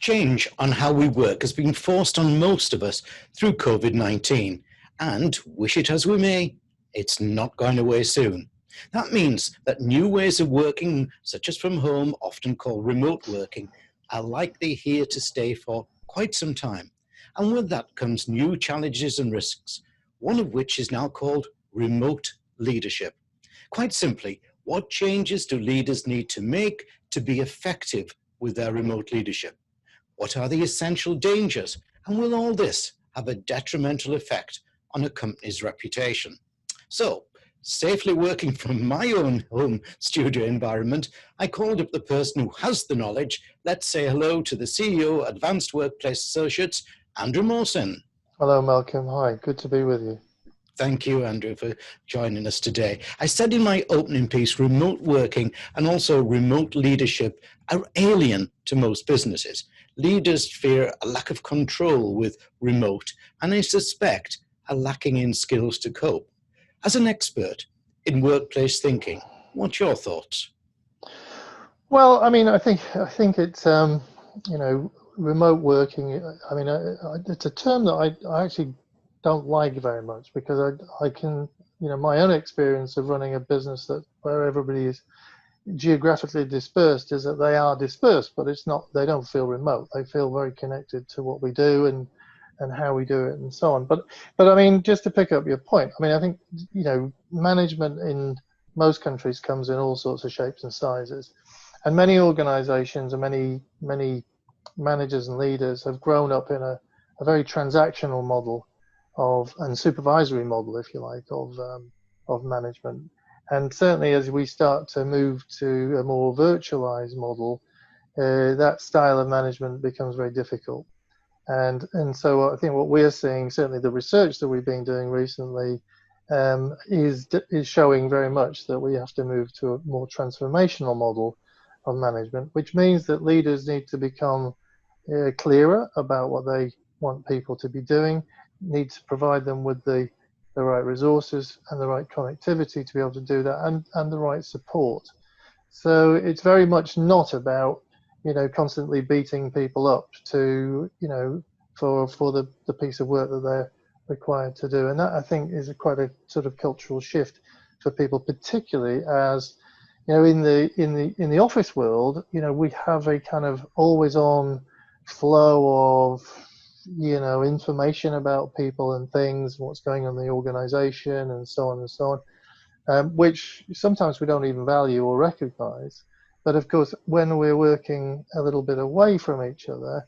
Change on how we work has been forced on most of us through COVID-19, and wish it as we may, it's not going away soon. That means that new ways of working, such as from home, often called remote working, are likely here to stay for quite some time. And with that comes new challenges and risks, one of which is now called remote leadership. Quite simply, what changes do leaders need to make to be effective with their remote leadership? What are the essential dangers? And will all this have a detrimental effect on a company's reputation? So, safely working from my own home studio environment, I called up the person who has the knowledge. Let's say hello to the CEO, Advanced Workplace Associates, Andrew Mawson. Hello, Malcolm. Hi, good to be with you. Thank you, Andrew, for joining us today. I said in my opening piece, remote working and also remote leadership are alien to most businesses. Leaders fear a lack of control with remote, and I suspect are lacking in skills to cope. As an expert in workplace thinking, what's your thoughts? Well, I mean, I think it's remote working. I mean, it's a term that I actually don't like very much, because I can, my own experience of running a business where everybody is geographically dispersed is that they are dispersed, but it's not, they don't feel remote. They feel very connected to what we do and how we do it and so on. But I mean, just to pick up your point, I mean, I think, management in most countries comes in all sorts of shapes and sizes, and many organizations and many managers and leaders have grown up in a very transactional model and supervisory model, if you like, of management. And certainly as we start to move to a more virtualized model, that style of management becomes very difficult. And so I think what we're seeing, certainly the research that we've been doing recently, is showing very much that we have to move to a more transformational model of management, which means that leaders need to become clearer about what they want people to be doing, need to provide them with the right resources and the right connectivity to be able to do that, and the right support. So it's very much not about, constantly beating people up to, for the piece of work that they're required to do. And that, I think, is quite a sort of cultural shift for people, particularly as, in the office world, we have a kind of always on flow of information about people and things, what's going on in the organization, and so on and so on, which sometimes we don't even value or recognize. But of course, when we're working a little bit away from each other,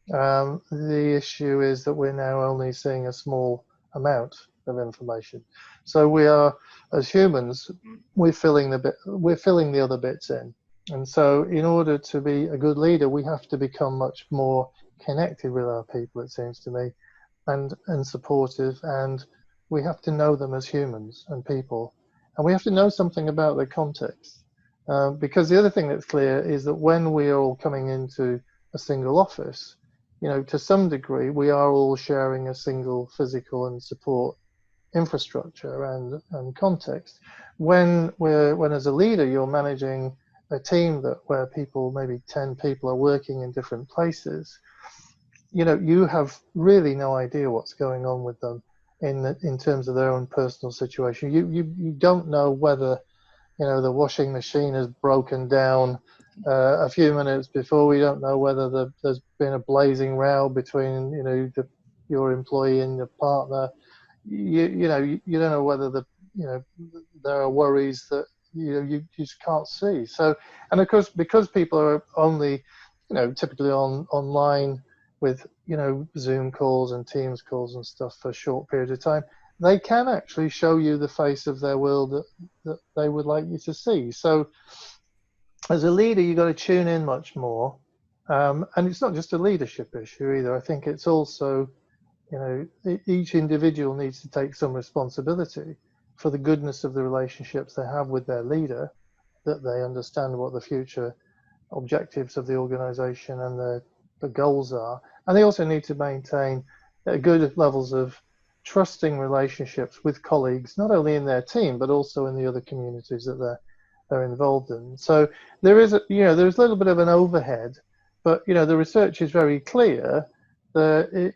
the issue is that we're now only seeing a small amount of information. So we are, as humans, we're filling the other bits in. And so in order to be a good leader, we have to become much more connected with our people, it seems to me, and supportive, and we have to know them as humans and people, and we have to know something about their context, because the other thing that's clear is that when we are all coming into a single office, to some degree we are all sharing a single physical and support infrastructure and context. When as a leader you're managing a team where people, maybe 10 people, are working in different places, you have really no idea what's going on with them in terms of their own personal situation. You don't know whether the washing machine has broken down a few minutes before. We don't know whether there's been a blazing row between your employee and your partner. You don't know whether there are worries that you just can't see. So, and of course, because people are only typically online with Zoom calls and Teams calls and stuff for a short period of time, they can actually show you the face of their world that they would like you to see. So as a leader, you've got to tune in much more, and it's not just a leadership issue either. I think it's also, each individual needs to take some responsibility for the goodness of the relationships they have with their leader, that they understand what the future objectives of the organization and the goals are. And they also need to maintain good levels of trusting relationships with colleagues, not only in their team, but also in the other communities that they're involved in. So there is a little bit of an overhead But the research is very clear that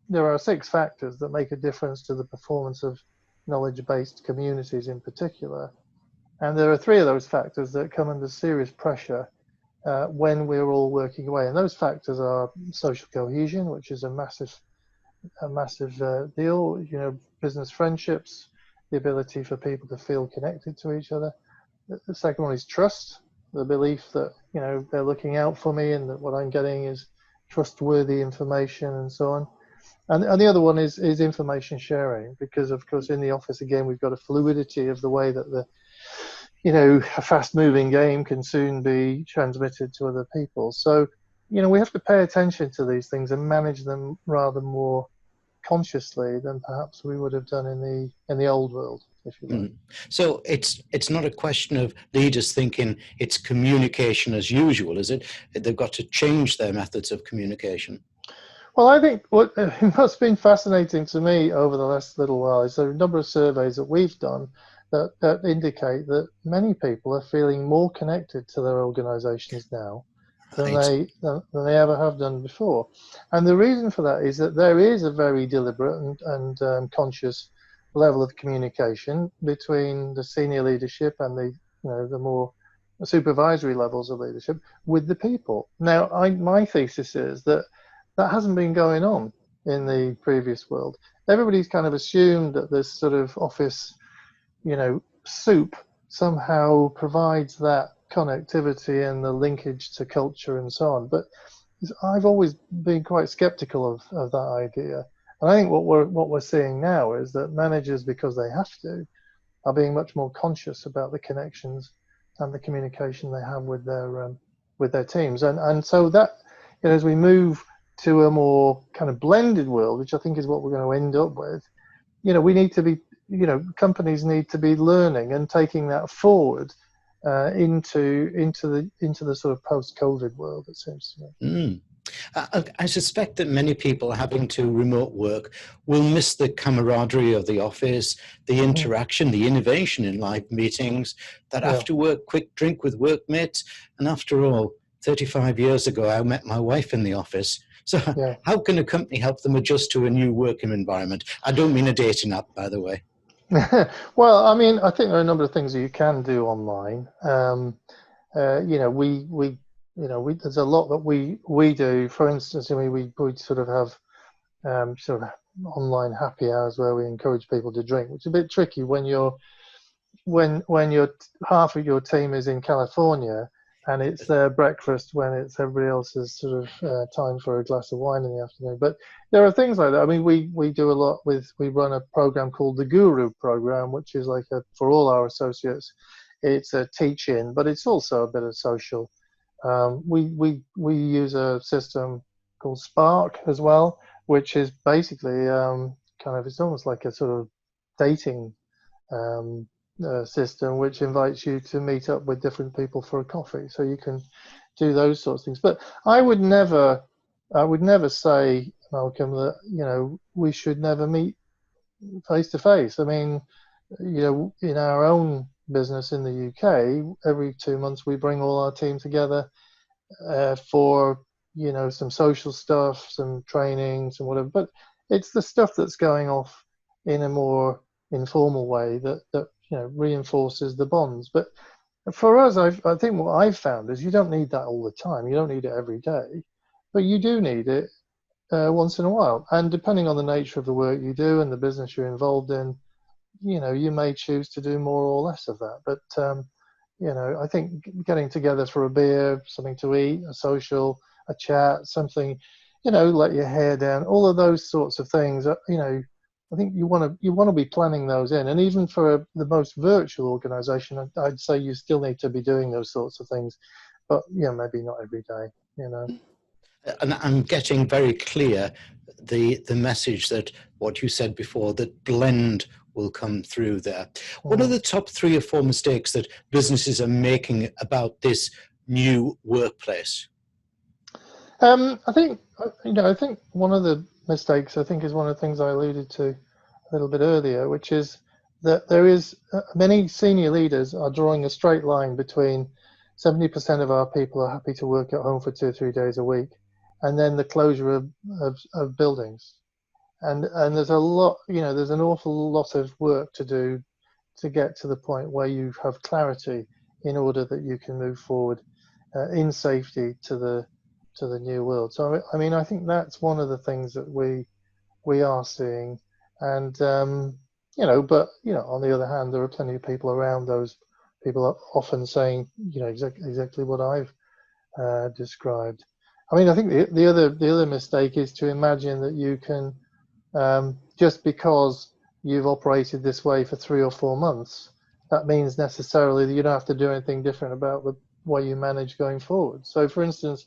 there are 6 factors that make a difference to the performance of knowledge-based communities in particular, and there are 3 of those factors that come under serious pressure when we're all working away. And those factors are social cohesion, which is a massive deal. Business friendships, the ability for people to feel connected to each other. The second one is trust, the belief that they're looking out for me and that what I'm getting is trustworthy information and so on. And the other one is information sharing, because of course in the office again we've got a fluidity of the way that a fast-moving game can soon be transmitted to other people. So we have to pay attention to these things and manage them rather more consciously than perhaps we would have done in the old world, if you like. So it's not a question of leaders thinking it's communication as usual, is it? They've got to change their methods of communication. Well, I think what's been fascinating to me over the last little while is a number of surveys that we've done that indicate that many people are feeling more connected to their organizations now than they ever have done before. And the reason for that is that there is a very deliberate and conscious level of communication between the senior leadership and the more supervisory levels of leadership with the people. Now, my thesis is that hasn't been going on in the previous world. Everybody's kind of assumed that this sort of office, soup somehow provides that connectivity and the linkage to culture and so on. But I've always been quite skeptical of that idea. And I think what we're seeing now is that managers, because they have to, are being much more conscious about the connections and the communication they have with their teams. And so that, as we move to a more kind of blended world, which I think is what we're going to end up with, we need to be, companies need to be learning and taking that forward into the sort of post-COVID world, it seems to me. I suspect that many people having to remote work will miss the camaraderie of the office, the interaction, the innovation in live meetings, that after work quick drink with workmates. And after all, 35 years ago, I met my wife in the office. So how can a company help them adjust to a new working environment? I don't mean a dating app, by the way. Well, I mean, I think there are a number of things that you can do online. There's a lot that we do. For instance, we sort of have sort of online happy hours where we encourage people to drink, which is a bit tricky when half of your team is in California and it's their breakfast when it's everybody else's sort of time for a glass of wine in the afternoon. But there are things like that. I mean, we do a lot we run a program called the Guru program, which is like for all our associates, it's a teach-in, but it's also a bit of social. We use a system called Spark as well, which is basically it's almost like a sort of dating system, which invites you to meet up with different people for a coffee. So you can do those sorts of things. But I would never say, Malcolm, that we should never meet face to face. I mean, in our own business in the UK, every 2 months we bring all our team together for some social stuff, some trainings and whatever. But it's the stuff that's going off in a more informal way that reinforces the bonds. But for us, I think what I've found is you don't need that all the time. You don't need it every day, but you do need it once in a while. And depending on the nature of the work you do and the business you're involved in, you may choose to do more or less of that. But I think getting together for a beer, something to eat, a social, a chat, something, let your hair down, all of those sorts of things, I think you want to be planning those in. And even for the most virtual organization, I'd say you still need to be doing those sorts of things, but maybe not every day, And I'm getting very clear the message that what you said before, that blend will come through there. What are the top 3 or 4 mistakes that businesses are making about this new workplace? I think one of the mistakes, is one of the things I alluded to a little bit earlier, which is that there is many senior leaders are drawing a straight line between 70% of our people are happy to work at home for 2 or 3 days a week, and then the closure of buildings. And there's a lot, there's an awful lot of work to do to get to the point where you have clarity in order that you can move forward in safety to the new world. So I mean, I think that's one of the things that we are seeing, and but on the other hand, there are plenty of people around those people are often saying exactly what I've described. I mean, I think the other mistake is to imagine that you can just because you've operated this way for 3 or 4 months, that means necessarily that you don't have to do anything different about the way you manage going forward. So, for instance,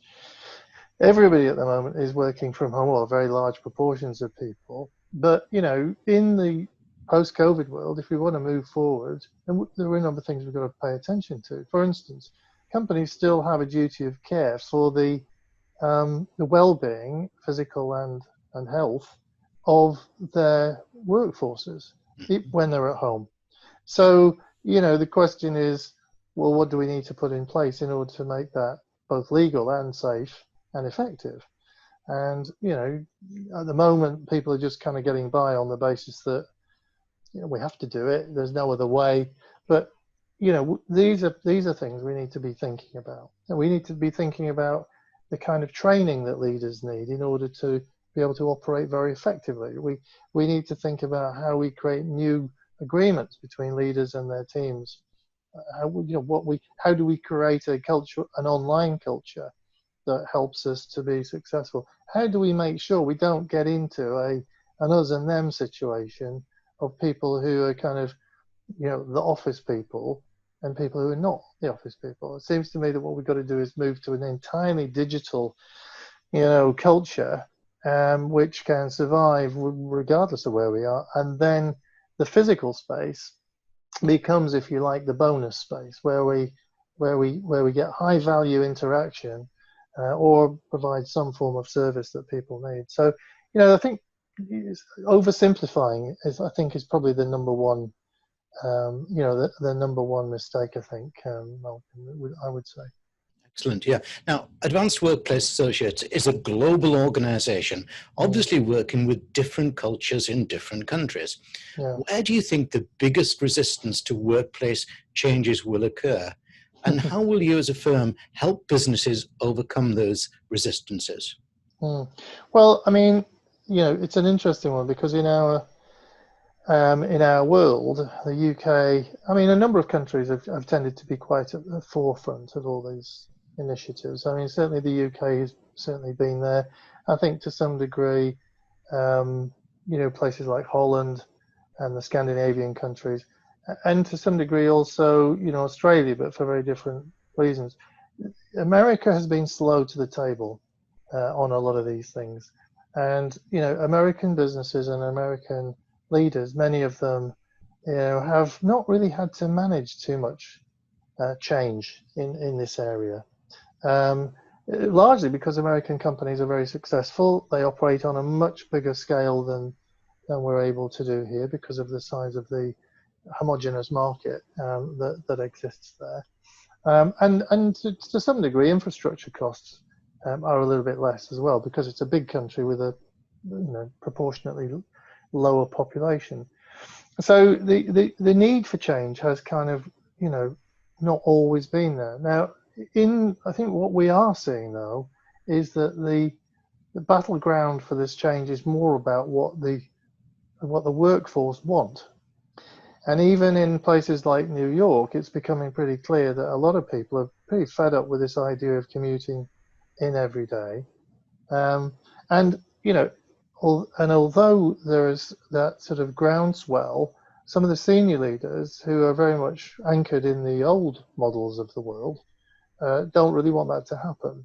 everybody at the moment is working from home, or very large proportions of people. But in the post-COVID world, if we want to move forward, and there are a number of things we've got to pay attention to. For instance, companies still have a duty of care for the well-being, physical and health, of their workforces when they're at home. So, the question is, well, what do we need to put in place in order to make that both legal and safe and effective? And, at the moment, people are just kind of getting by on the basis that, we have to do it. There's no other way. But, these are things we need to be thinking about. And we need to be thinking about the kind of training that leaders need in order to be able to operate very effectively. We need to think about how we create new agreements between leaders and their teams. How do we create a culture, an online culture that helps us to be successful? How do we make sure we don't get into an us and them situation of people who are kind of, the office people and people who are not the office people? It seems to me that what we've got to do is move to an entirely digital, culture, which can survive regardless of where we are. And then the physical space becomes, if you like, the bonus space where we get high value interaction or provide some form of service that people need. So, I think oversimplifying is probably the number one, the number one mistake, I think, Malcolm, I would say. Excellent. Yeah. Now, Advanced Workplace Associates is a global organization, obviously working with different cultures in different countries. Yeah. Where do you think the biggest resistance to workplace changes will occur? And how will you as a firm help businesses overcome those resistances? Well, I mean, it's an interesting one because in our world, the UK, I mean, a number of countries have tended to be quite at the forefront of all these initiatives. I mean, certainly the UK has certainly been there. I think to some degree, places like Holland and the Scandinavian countries, and to some degree also, Australia, but for very different reasons. America has been slow to the table on a lot of these things. And, American businesses and American leaders, many of them, have not really had to manage too much change in this area. Largely because American companies are very successful. They operate on a much bigger scale than we're able to do here because of the size of the homogeneous market that exists there. And to some degree, infrastructure costs are a little bit less as well because it's a big country with a proportionately lower population. So the need for change has kind of not always been there. Now, I think what we are seeing though is that the battleground for this change is more about what the workforce want. And even in places like New York, it's becoming pretty clear that a lot of people are pretty fed up with this idea of commuting in every day. And although there is that sort of groundswell, some of the senior leaders who are very much anchored in the old models of the world don't really want that to happen.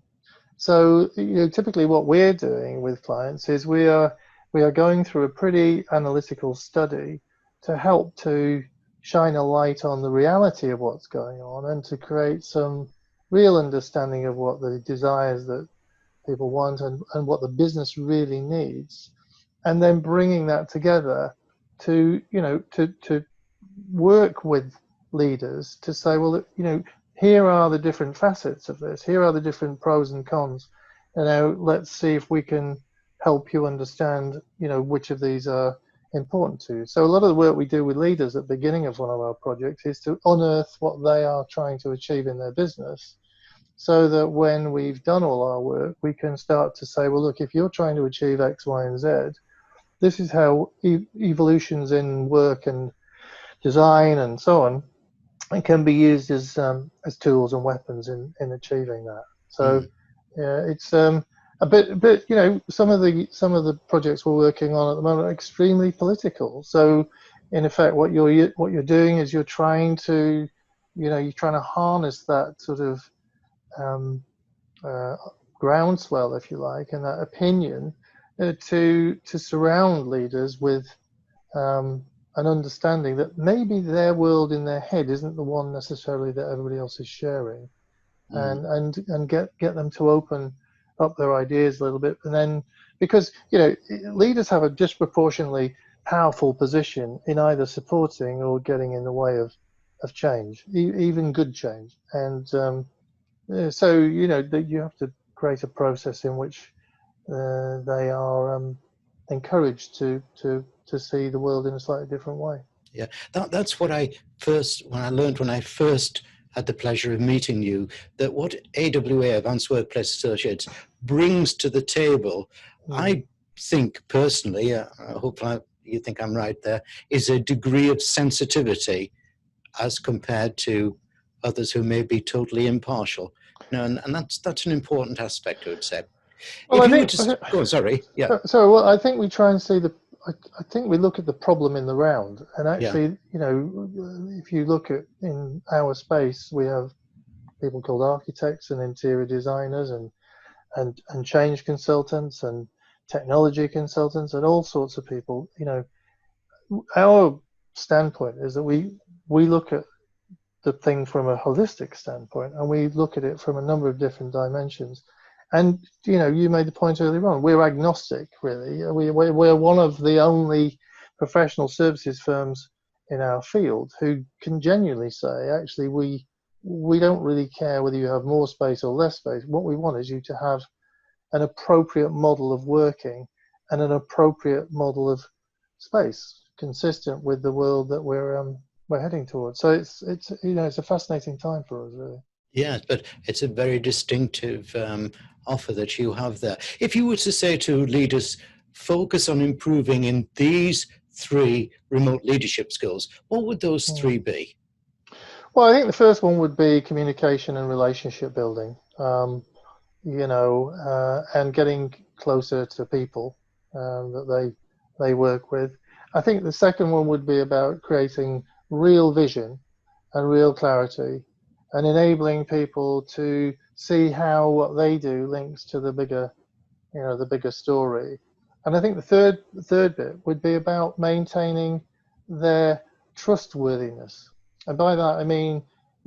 So typically what we're doing with clients is we are going through a pretty analytical study to help to shine a light on the reality of what's going on and to create some real understanding of what the desires that people want and what the business really needs, and then bringing that together to to work with leaders to say, well, here are the different facets of this. Here are the different pros and cons. And now let's see if we can help you understand, which of these are important to you. So a lot of the work we do with leaders at the beginning of one of our projects is to unearth what they are trying to achieve in their business, so that when we've done all our work, we can start to say, well, look, if you're trying to achieve X, Y, and Z, this is how evolutions in work and design and so on, and can be used as tools and weapons in achieving that. So it's a bit, some of the projects we're working on at the moment are extremely political. So in effect, what you're doing is you're trying to harness that sort of groundswell, if you like, and that opinion to surround leaders with an understanding that maybe their world in their head isn't the one necessarily that everybody else is sharing, and get them to open up their ideas a little bit. And then, because leaders have a disproportionately powerful position in either supporting or getting in the way of change, even good change. And so that you have to create a process in which they are encouraged to see the world in a slightly different way. Yeah, that's what when I first had the pleasure of meeting you, that what AWA, Advanced Workplace Associates, brings to the table, I think personally, hopefully you think I'm right there, is a degree of sensitivity as compared to others who may be totally impartial. And that's an important aspect, I would say. Well, Go on, sorry. Yeah. So I think we try and see I think we look at the problem in the round, and actually, if you look at in our space, we have people called architects and interior designers and change consultants and technology consultants and all sorts of people. Our standpoint is that we look at the thing from a holistic standpoint, and we look at it from a number of different dimensions. And you made the point earlier on, we're agnostic, really. We're one of the only professional services firms in our field who can genuinely say, actually, we don't really care whether you have more space or less space. What we want is you to have an appropriate model of working and an appropriate model of space consistent with the world that we're heading towards. So it's a fascinating time for us, really. Yes, but it's a very distinctive offer that you have there. If you were to say to leaders, focus on improving in these 3 remote leadership skills, what would those 3 be? Well, I think the first one would be communication and relationship building, and getting closer to people that they work with. I think the second one would be about creating real vision and real clarity, and enabling people to see how what they do links to the bigger story. And I think the third bit would be about maintaining their trustworthiness. And by that I mean,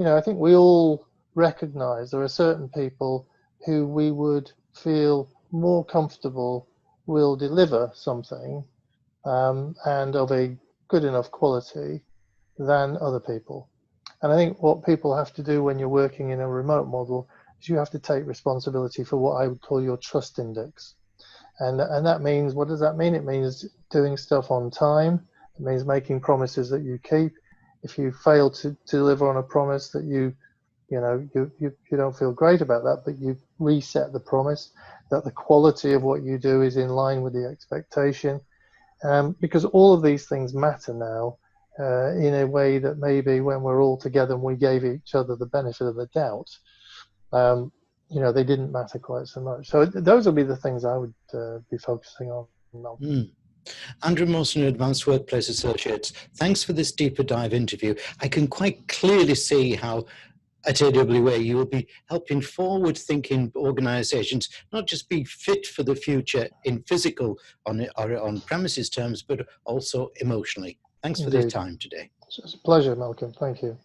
I think we all recognize there are certain people who we would feel more comfortable will deliver something and of a good enough quality than other people. And I think what people have to do when you're working in a remote model is you have to take responsibility for what I would call your trust index. And that means, what does that mean? It means doing stuff on time. It means making promises that you keep. If you fail to deliver on a promise that you don't feel great about that, but you reset the promise, that the quality of what you do is in line with the expectation. Because all of these things matter now. In a way that maybe when we're all together and we gave each other the benefit of the doubt, they didn't matter quite so much. So those would be the things I would be focusing on. Andrew Mawson, Advanced Workplace Associates, thanks for this deeper dive interview. I can quite clearly see how at AWA you will be helping forward-thinking organizations not just be fit for the future in physical or on premises terms, but also emotionally. Thanks for your time today. It's a pleasure, Malcolm. Thank you.